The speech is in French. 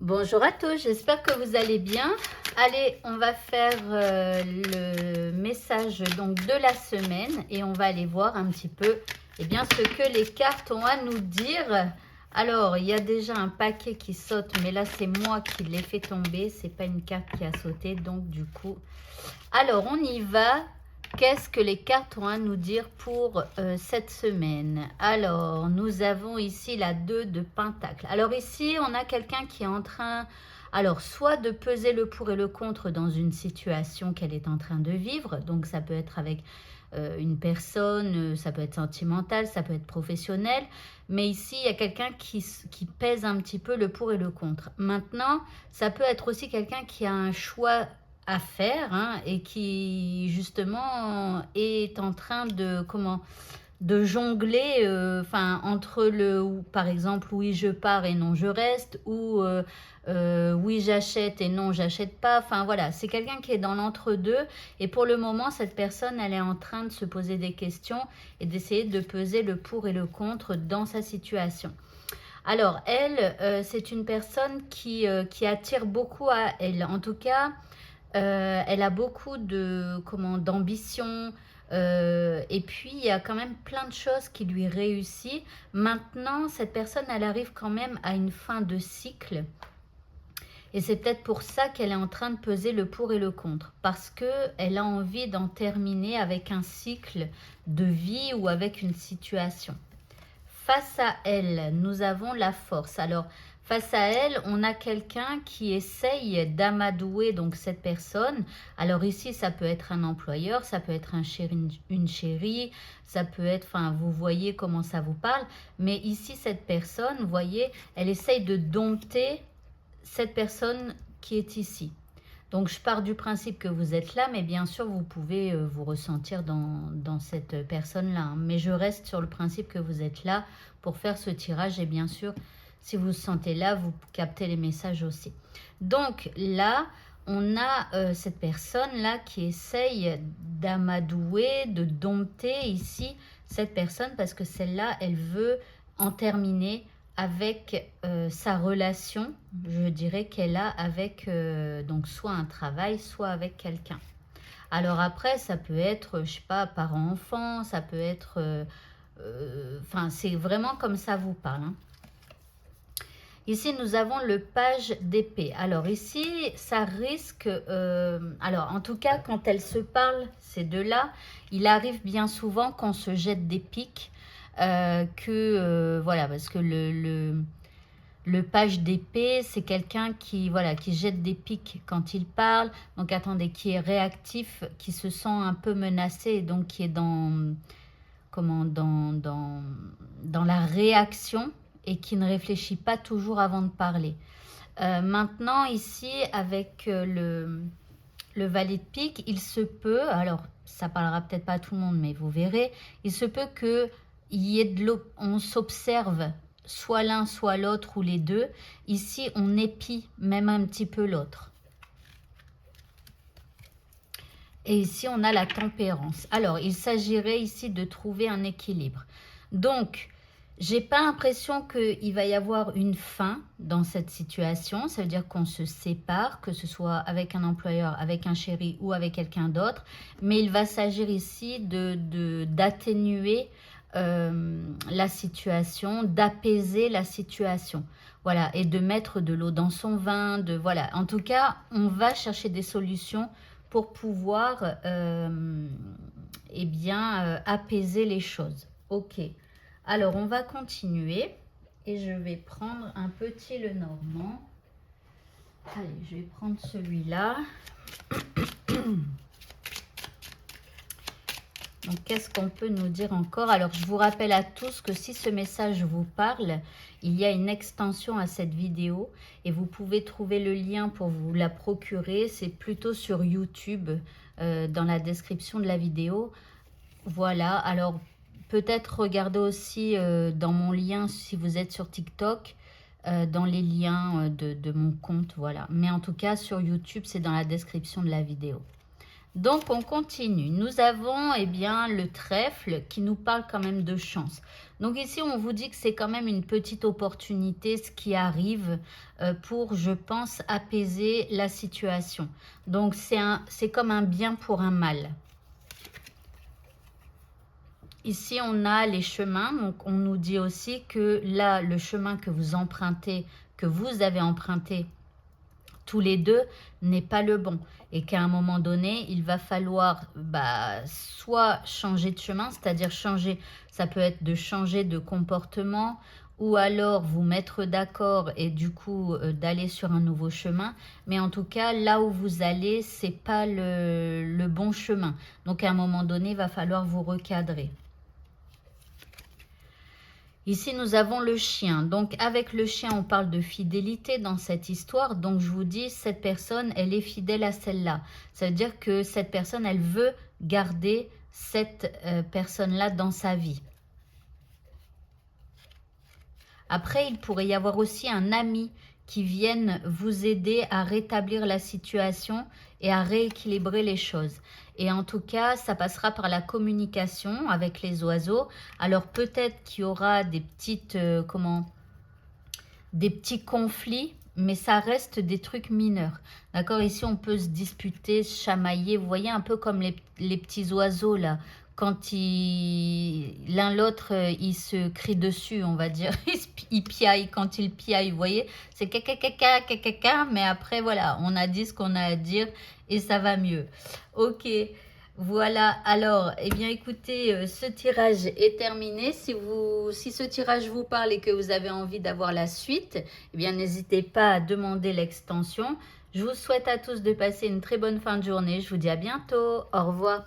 Bonjour à tous, j'espère que vous allez bien. Allez, on va faire le message donc de la semaine et on va aller voir un petit peu bien, ce que les cartes ont à nous dire. Alors, il y a déjà un paquet qui saute, mais là c'est moi qui l'ai fait tomber, c'est pas une carte qui a sauté, donc du coup... Alors, on y va. Qu'est-ce que les cartes ont à nous dire pour cette semaine? Alors, nous avons ici la 2 de Pentacle. Alors ici, on a quelqu'un qui est en train, alors soit de peser le pour et le contre dans une situation qu'elle est en train de vivre. Donc, ça peut être avec une personne, ça peut être sentimental, ça peut être professionnel. Mais ici, il y a quelqu'un qui pèse un petit peu le pour et le contre. Maintenant, ça peut être aussi quelqu'un qui a un choix à faire, hein, et qui justement est en train de jongler entre par exemple oui je pars et non je reste, ou oui j'achète et non j'achète pas. Enfin voilà, c'est quelqu'un qui est dans l'entre-deux et pour le moment cette personne elle est en train de se poser des questions et d'essayer de peser le pour et le contre dans sa situation. Alors elle, c'est une personne qui attire beaucoup à elle, en tout cas. Elle a beaucoup d'ambition, et puis il y a quand même plein de choses qui lui réussissent. Maintenant, cette personne, elle arrive quand même à une fin de cycle. Et c'est peut-être pour ça qu'elle est en train de peser le pour et le contre. Parce qu'elle a envie d'en terminer avec un cycle de vie ou avec une situation. Face à elle, nous avons la force. Alors, face à elle, on a quelqu'un qui essaye d'amadouer donc cette personne. Alors ici, ça peut être un employeur, ça peut être une chérie, ça peut être, enfin, vous voyez comment ça vous parle. Mais ici, cette personne, vous voyez, elle essaye de dompter cette personne qui est ici. Donc, je pars du principe que vous êtes là, mais bien sûr, vous pouvez vous ressentir dans cette personne-là, hein. Mais je reste sur le principe que vous êtes là pour faire ce tirage. Et bien sûr, si vous vous sentez là, vous captez les messages aussi. Donc là, on a cette personne-là qui essaye d'amadouer, de dompter ici cette personne parce que celle-là, elle veut en terminer avec sa relation, je dirais qu'elle a avec donc soit un travail, soit avec quelqu'un. Alors après, ça peut être, je sais pas, parent-enfant, ça peut être, enfin, c'est vraiment comme ça vous parle, hein. Ici, nous avons le page d'épée. Alors ici, ça risque... alors, en tout cas, quand elles se parlent, ces deux-là, il arrive bien souvent qu'on se jette des piques. Voilà, parce que le page d'épée, c'est quelqu'un qui, voilà, qui jette des piques quand il parle. Donc, attendez, qui est réactif, qui se sent un peu menacé, donc qui est dans la réaction et qui ne réfléchit pas toujours avant de parler. Maintenant, ici, avec le valet de pique, il se peut, alors ça parlera peut-être pas à tout le monde, mais vous verrez, il se peut qu'il y ait on s'observe soit l'un, soit l'autre, ou les deux. Ici, on épie même un petit peu l'autre. Et ici, on a la tempérance. Alors, il s'agirait ici de trouver un équilibre. Donc, j'ai pas l'impression qu'il va y avoir une fin dans cette situation. Ça veut dire qu'on se sépare, que ce soit avec un employeur, avec un chéri ou avec quelqu'un d'autre. Mais il va s'agir ici d'atténuer la situation, d'apaiser la situation. Voilà, et de mettre de l'eau dans son vin. Voilà. En tout cas, on va chercher des solutions pour pouvoir apaiser les choses. Ok, alors on va continuer et je vais prendre un petit Lenormand. Allez, je vais prendre celui-là. Donc, qu'est-ce qu'on peut nous dire encore? Alors, je vous rappelle à tous que si ce message vous parle, il y a une extension à cette vidéo et vous pouvez trouver le lien pour vous la procurer. C'est plutôt sur YouTube, dans la description de la vidéo. Voilà, alors peut-être regardez aussi dans mon lien si vous êtes sur TikTok, dans les liens de mon compte, voilà. Mais en tout cas, sur YouTube, c'est dans la description de la vidéo. Donc, on continue. Nous avons le trèfle qui nous parle quand même de chance. Donc ici, on vous dit que c'est quand même une petite opportunité, ce qui arrive pour, je pense, apaiser la situation. Donc c'est comme un bien pour un mal. Ici, on a les chemins. Donc on nous dit aussi que là, le chemin que vous empruntez, que vous avez emprunté tous les deux, n'est pas le bon. Et qu'à un moment donné, il va falloir soit changer de chemin, c'est-à-dire changer, ça peut être de changer de comportement, ou alors vous mettre d'accord et du coup d'aller sur un nouveau chemin. Mais en tout cas, là où vous allez, c'est pas le bon chemin. Donc à un moment donné, il va falloir vous recadrer. Ici, nous avons le chien. Donc, avec le chien, on parle de fidélité dans cette histoire. Donc, je vous dis, cette personne, elle est fidèle à celle-là. Ça veut dire que cette personne, elle veut garder cette personne-là dans sa vie. Après, il pourrait y avoir aussi un ami qui vienne vous aider à rétablir la situation et à rééquilibrer les choses. Et en tout cas, ça passera par la communication avec les oiseaux. Alors peut-être qu'il y aura des petites, des petits conflits, mais ça reste des trucs mineurs. D'accord? Ici, on peut se disputer, se chamailler. Vous voyez, un peu comme les petits oiseaux là. Quand l'un l'autre, ils se crient dessus, on va dire. Ils piaillent. Quand ils piaillent, vous voyez, c'est caca, caca, caca, caca. Mais après, voilà, on a dit ce qu'on a à dire et ça va mieux. Ok. Voilà, alors, eh bien écoutez, ce tirage est terminé. Si ce tirage vous parle et que vous avez envie d'avoir la suite, eh bien n'hésitez pas à demander l'extension. Je vous souhaite à tous de passer une très bonne fin de journée. Je vous dis à bientôt. Au revoir.